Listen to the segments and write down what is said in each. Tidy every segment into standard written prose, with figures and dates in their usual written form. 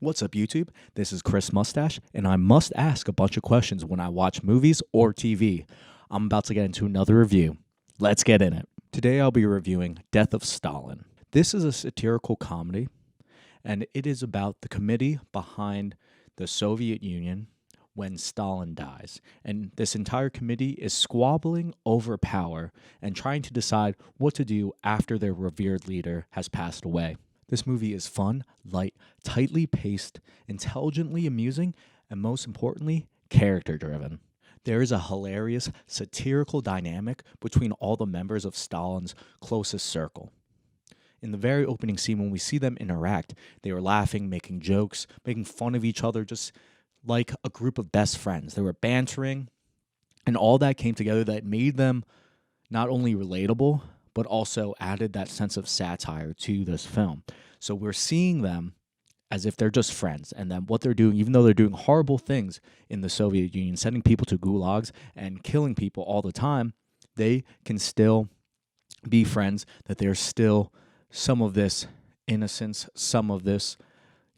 What's up, YouTube? This is Chris Moustache, and I must ask a bunch of questions when I watch movies or TV. I'm about to get into another review. Let's get in it. Today I'll be reviewing Death of Stalin. This is a satirical comedy, and it is about the committee behind the Soviet Union when Stalin dies. And this entire committee is squabbling over power and trying to decide what to do after their revered leader has passed away. This movie is fun, light, tightly paced, intelligently amusing, and most importantly, character-driven. There is a hilarious, satirical dynamic between all the members of Stalin's closest circle. In the very opening scene, when we see them interact, they were laughing, making jokes, making fun of each other, just like a group of best friends. They were bantering, and all that came together that made them not only relatable, but also added that sense of satire to this film. So we're seeing them as if they're just friends, and that what they're doing, even though they're doing horrible things in the Soviet Union, sending people to gulags and killing people all the time, they can still be friends, that there's still some of this innocence, some of this,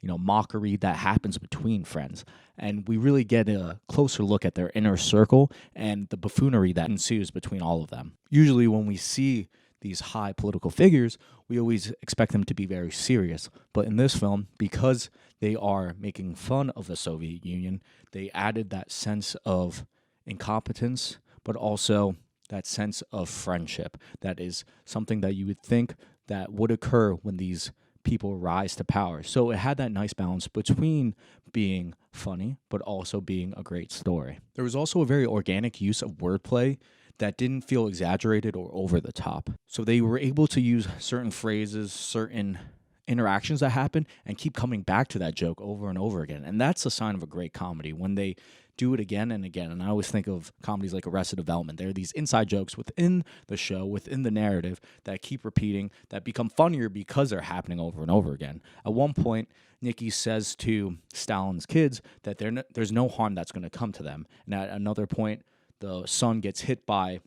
mockery that happens between friends. And we really get a closer look at their inner circle and the buffoonery that ensues between all of them. Usually when we see these high political figures, we always expect them to be very serious. But in this film, because they are making fun of the Soviet Union, they added that sense of incompetence, but also that sense of friendship. That is something that you would think that would occur when these people rise to power. So it had that nice balance between being funny, but also being a great story. There was also a very organic use of wordplay that didn't feel exaggerated or over the top. So they were able to use certain phrases, certain interactions that happen, and keep coming back to that joke over and over again. And that's a sign of a great comedy, when they do it again and again. And I always think of comedies like Arrested Development. There are these inside jokes within the show, within the narrative, that keep repeating, that become funnier because they're happening over and over again. At one point, Nicky says to Stalin's kids that there's no harm that's going to come to them. And at another point, the son gets hit by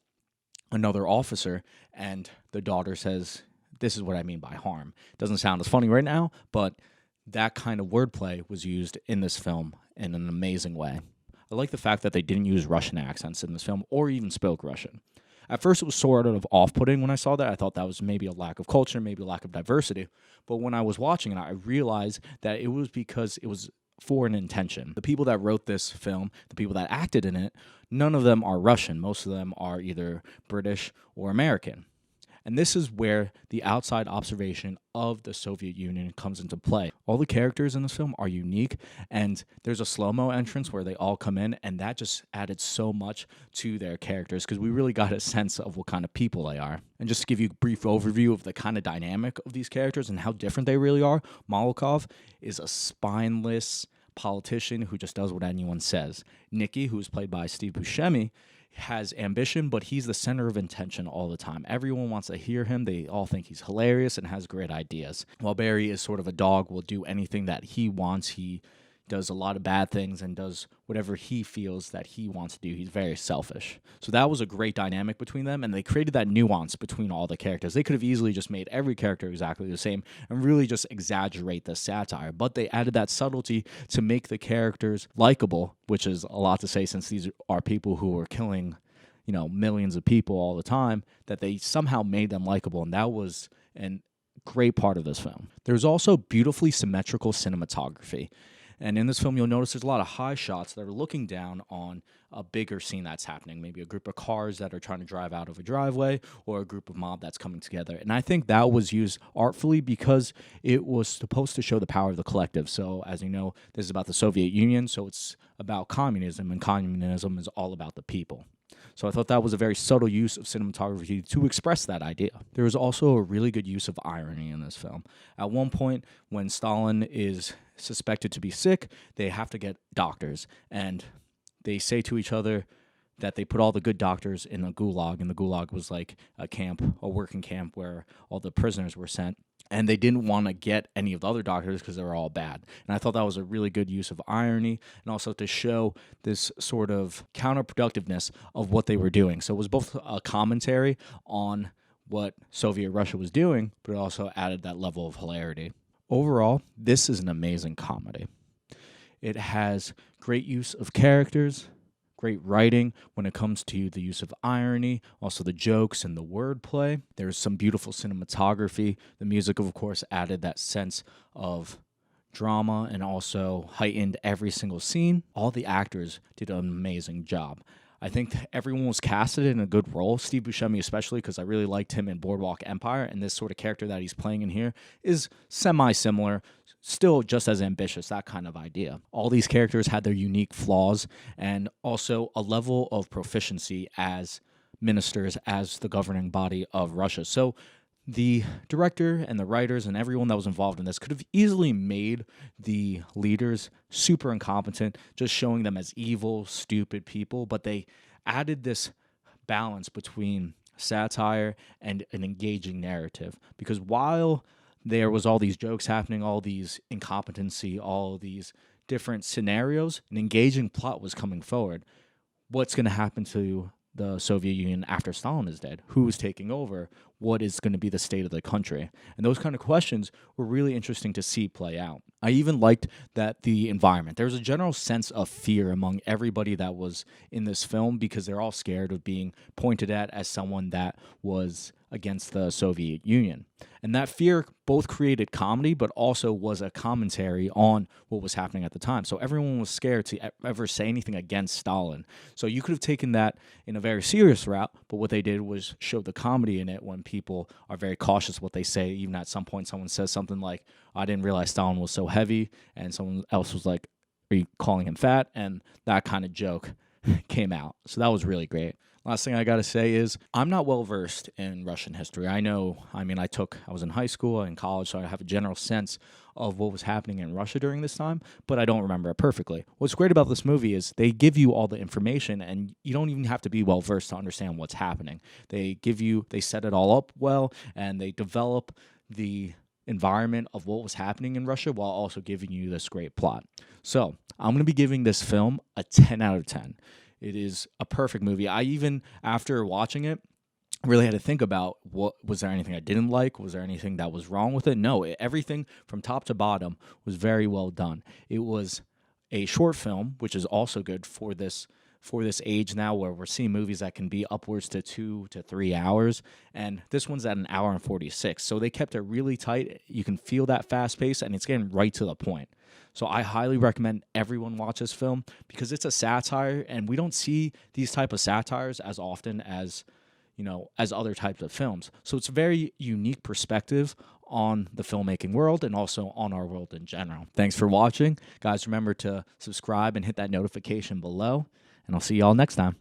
another officer, and the daughter says, "This is what I mean by harm." Doesn't sound as funny right now, but that kind of wordplay was used in this film in an amazing way. I like the fact that they didn't use Russian accents in this film or even spoke Russian. At first, it was sort of off-putting when I saw that. I thought that was maybe a lack of culture, maybe a lack of diversity. But when I was watching it, I realized that it was because it was for an intention. The people that wrote this film, the people that acted in it, none of them are Russian. Most of them are either British or American. And this is where the outside observation of the Soviet Union comes into play. All the characters in this film are unique, and there's a slow-mo entrance where they all come in, and that just added so much to their characters because we really got a sense of what kind of people they are. And just to give you a brief overview of the kind of dynamic of these characters and how different they really are, Molokov is a spineless politician who just does what anyone says. Nicky, who is played by Steve Buscemi, has ambition, but he's the center of attention all the time. Everyone wants to hear him. They all think he's hilarious and has great ideas. While Barry is sort of a dog, will do anything that he wants. He does a lot of bad things and does whatever he feels that he wants to do. He's very selfish. So that was a great dynamic between them, and they created that nuance between all the characters. They could have easily just made every character exactly the same and really just exaggerate the satire, but they added that subtlety to make the characters likable, which is a lot to say since these are people who are killing, millions of people all the time, that they somehow made them likable, and that was a great part of this film. There's also beautifully symmetrical cinematography. And in this film, you'll notice there's a lot of high shots that are looking down on a bigger scene that's happening, maybe a group of cars that are trying to drive out of a driveway or a group of mob that's coming together. And I think that was used artfully because it was supposed to show the power of the collective. So as you know, this is about the Soviet Union, so it's about communism, and communism is all about the people. So I thought that was a very subtle use of cinematography to express that idea. There was also a really good use of irony in this film. At one point, when Stalin is suspected to be sick, they have to get doctors, and they say to each other that they put all the good doctors in a gulag, and the gulag was like a camp, a working camp where all the prisoners were sent. And they didn't want to get any of the other doctors because they were all bad. And I thought that was a really good use of irony and also to show this sort of counterproductiveness of what they were doing. So it was both a commentary on what Soviet Russia was doing, but it also added that level of hilarity. Overall, this is an amazing comedy. It has great use of characters, great writing when it comes to the use of irony, also the jokes and the wordplay. There's some beautiful cinematography. The music, of course, added that sense of drama and also heightened every single scene. All the actors did an amazing job. I think everyone was casted in a good role, Steve Buscemi especially, because I really liked him in Boardwalk Empire, and this sort of character that he's playing in here is semi-similar, still just as ambitious, that kind of idea. All these characters had their unique flaws and also a level of proficiency as ministers, as the governing body of Russia. So the director and the writers and everyone that was involved in this could have easily made the leaders super incompetent, just showing them as evil, stupid people, but they added this balance between satire and an engaging narrative. Because while there was all these jokes happening, all these incompetency, all these different scenarios, an engaging plot was coming forward. What's going to happen to the Soviet Union after Stalin is dead? Who's taking over? What is going to be the state of the country? And those kind of questions were really interesting to see play out. I even liked that the environment, there was a general sense of fear among everybody that was in this film because they're all scared of being pointed at as someone that was against the Soviet Union. And that fear both created comedy, but also was a commentary on what was happening at the time. So everyone was scared to ever say anything against Stalin. So you could have taken that in a very serious route, but what they did was show the comedy in it when people are very cautious what they say. Even at some point, someone says something like, I didn't realize Stalin was so heavy, and someone else was like, are you calling him fat? And that kind of joke came out. So that was really great. Last thing I got to say is I'm not well versed in Russian history. I was in high school and college, so I have a general sense of what was happening in Russia during this time, but I don't remember it perfectly. What's great about this movie is they give you all the information, and you don't even have to be well versed to understand what's happening. They set it all up well, and they develop the environment of what was happening in Russia while also giving you this great plot. So I'm going to be giving this film a 10 out of 10. It is a perfect movie. I even, after watching it, really had to think about was there anything I didn't like? Was there anything that was wrong with it? No, everything from top to bottom was very well done. It was a short film, which is also good for this age now where we're seeing movies that can be upwards to 2 to 3 hours, and this one's at 1 hour and 46. So they kept it really tight. You can feel that fast pace, and it's getting right to the point. So I highly recommend everyone watch this film because it's a satire, and we don't see these type of satires as often as, as other types of films. So it's a very unique perspective on the filmmaking world and also on our world in general. Thanks for watching. Guys, remember to subscribe and hit that notification below, and I'll see y'all next time.